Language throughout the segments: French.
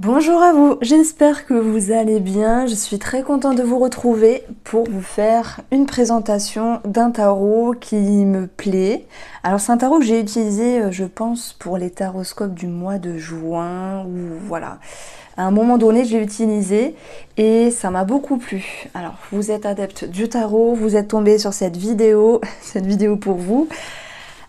Bonjour à vous, j'espère que vous allez bien. Je suis très contente de vous retrouver pour vous faire une présentation d'un tarot qui me plaît. Alors c'est un tarot que j'ai utilisé, je pense, pour les taroscopes du mois de juin, ou voilà. À un moment donné, je l'ai utilisé et ça m'a beaucoup plu. Alors, vous êtes adepte du tarot, vous êtes tombé sur cette vidéo, cette vidéo pour vous.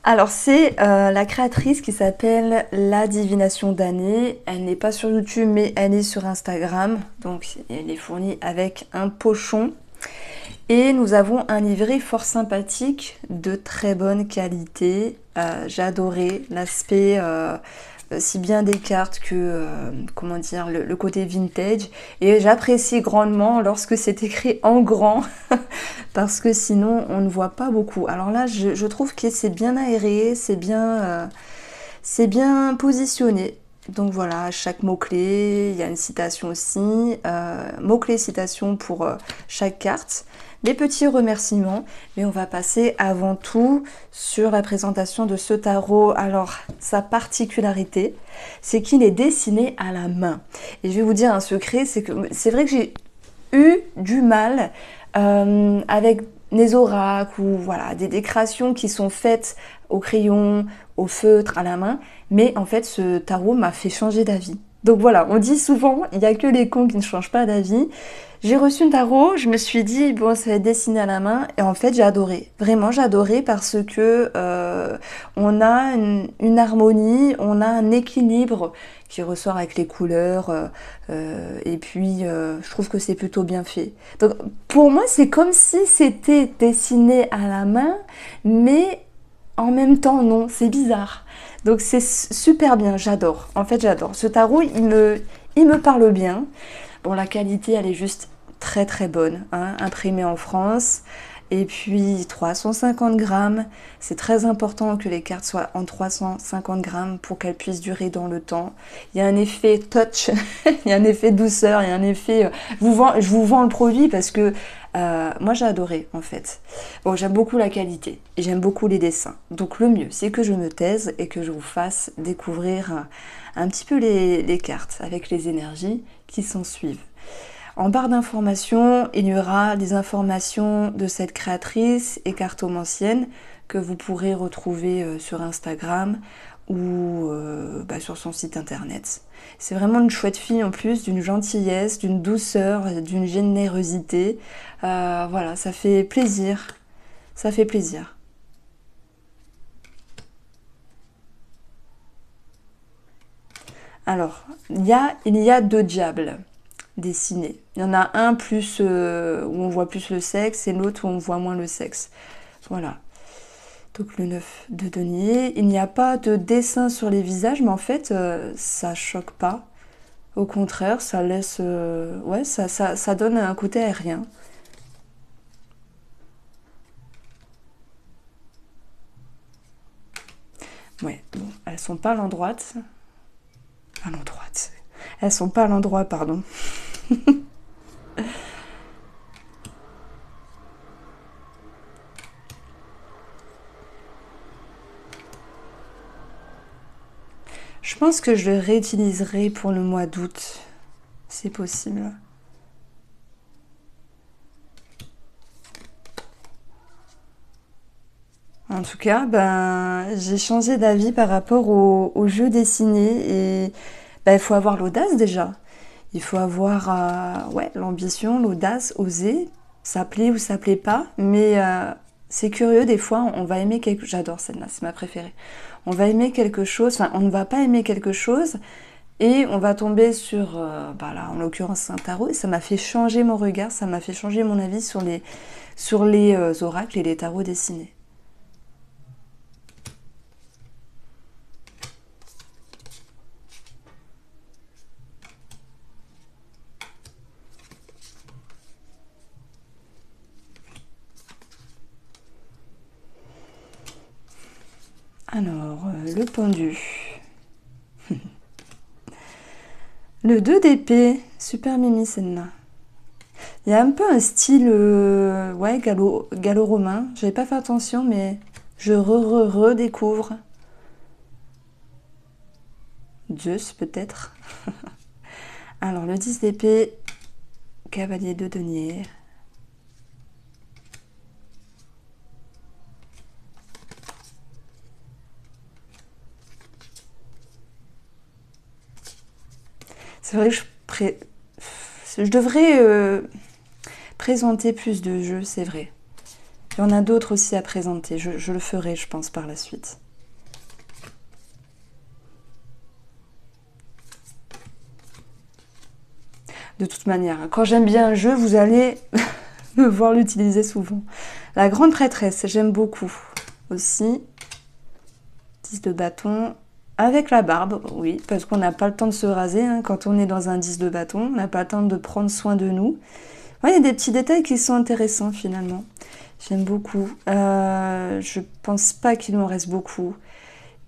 Alors c'est la créatrice qui s'appelle La Divination d'Année. Elle n'est pas sur YouTube mais elle est sur Instagram. Donc elle est fournie avec un pochon. Et nous avons un livret fort sympathique de très bonne qualité. J'ai adoré l'aspect si bien des cartes que comment dire le côté vintage. Et j'apprécie grandement lorsque c'est écrit en grand parce que sinon on ne voit pas beaucoup. Alors là, je trouve que c'est bien aéré, c'est bien positionné. Donc voilà, chaque mot-clé, il y a une citation aussi, mot-clé, citation pour chaque carte, des petits remerciements, mais on va passer avant tout sur la présentation de ce tarot. Alors, sa particularité, c'est qu'il est dessiné à la main. Et je vais vous dire un secret, c'est que c'est vrai que j'ai eu du mal avec les oracles ou voilà, des créations qui sont faites au crayon, au feutre, à la main, mais en fait ce tarot m'a fait changer d'avis. Donc voilà, on dit souvent, il n'y a que les cons qui ne changent pas d'avis. J'ai reçu un tarot, je me suis dit, bon, ça va être dessiné à la main, et en fait j'ai adoré. Vraiment, j'ai adoré parce que on a une harmonie, on a un équilibre qui ressort avec les couleurs, et puis je trouve que c'est plutôt bien fait. Donc pour moi, c'est comme si c'était dessiné à la main, mais en même temps, non, c'est bizarre. Donc c'est super bien, j'adore. En fait, j'adore. Ce tarot, il me parle bien. Bon, la qualité, elle est juste très très bonne, hein, imprimée en France. Et puis 350 grammes, c'est très important que les cartes soient en 350 grammes pour qu'elles puissent durer dans le temps. Il y a un effet touch, il y a un effet douceur, il y a un effet... je vous vends le produit parce que moi j'ai adoré en fait. Bon, j'aime beaucoup la qualité et j'aime beaucoup les dessins. Donc le mieux, c'est que je me taise et que je vous fasse découvrir un petit peu les cartes avec les énergies qui s'en suivent. En barre d'informations, il y aura des informations de cette créatrice et cartomancienne que vous pourrez retrouver sur Instagram ou sur son site internet. C'est vraiment une chouette fille en plus, d'une gentillesse, d'une douceur, d'une générosité. Voilà, ça fait plaisir. Ça fait plaisir. Alors, il y a deux diables dessinés. Il y en a un plus où on voit plus le sexe et l'autre où on voit moins le sexe. Voilà. Donc le 9 de denier. Il n'y a pas de dessin sur les visages, mais en fait, ça choque pas. Au contraire, ça laisse... ouais, ça donne un côté aérien. Ouais, bon, elles sont pas à l'endroit. À l'endroit. Elles sont pas à l'endroit, pardon. Je pense que je le réutiliserai pour le mois d'août. C'est possible. En tout cas, j'ai changé d'avis par rapport au jeu dessiné et il faut avoir l'audace déjà. Il faut avoir ouais, l'ambition, l'audace, oser. Ça plaît ou ça plaît pas, mais c'est curieux, des fois on va aimer quelque chose. J'adore celle-là, c'est ma préférée. On va aimer quelque chose, enfin on ne va pas aimer quelque chose et on va tomber sur, là en l'occurrence c'est un tarot et ça m'a fait changer mon regard, ça m'a fait changer mon avis sur les oracles et les tarots dessinés. Alors, le pendu. Le 2 d'épée, super mimi celle-là. Il y a un peu un style ouais, gallo-romain. J'avais pas fait attention, mais je redécouvre. Zeus peut-être. Alors, le 10 d'épée, cavalier de denier. C'est vrai que je devrais présenter plus de jeux, c'est vrai. Il y en a d'autres aussi à présenter. Je le ferai, je pense, par la suite. De toute manière, quand j'aime bien un jeu, vous allez me voir l'utiliser souvent. La grande prêtresse, j'aime beaucoup aussi. 10 de bâton. Avec la barbe, oui, parce qu'on n'a pas le temps de se raser. Hein, quand on est dans un 10 de bâton, on n'a pas le temps de prendre soin de nous. Ouais, il y a des petits détails qui sont intéressants finalement. J'aime beaucoup. Je pense pas qu'il m'en reste beaucoup.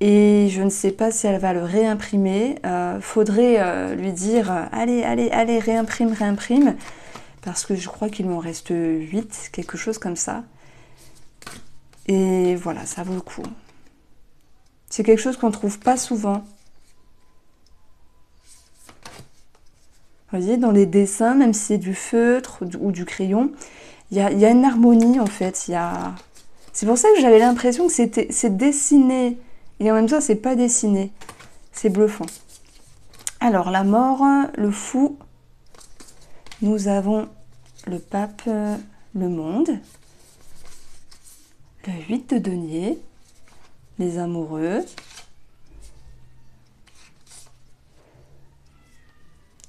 Et je ne sais pas si elle va le réimprimer. Faudrait lui dire allez, allez, allez, réimprime, réimprime. Parce que je crois qu'il m'en reste 8, quelque chose comme ça. Et voilà, ça vaut le coup. C'est quelque chose qu'on ne trouve pas souvent. Vous voyez, dans les dessins, même si c'est du feutre ou du crayon, il y a une harmonie en fait. C'est pour ça que j'avais l'impression que c'est dessiné. Et en même temps, c'est pas dessiné. C'est bluffant. Alors, la mort, le fou. Nous avons le pape, le monde. Le 8 de denier. Les amoureux.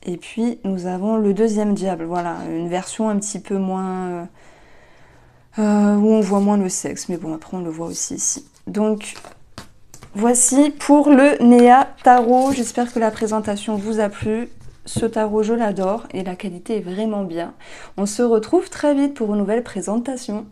Et puis, nous avons le deuxième diable. Voilà, une version un petit peu moins... où on voit moins le sexe. Mais bon, après, on le voit aussi ici. Donc, voici pour le Néa Tarot. J'espère que la présentation vous a plu. Ce tarot, je l'adore et la qualité est vraiment bien. On se retrouve très vite pour une nouvelle présentation.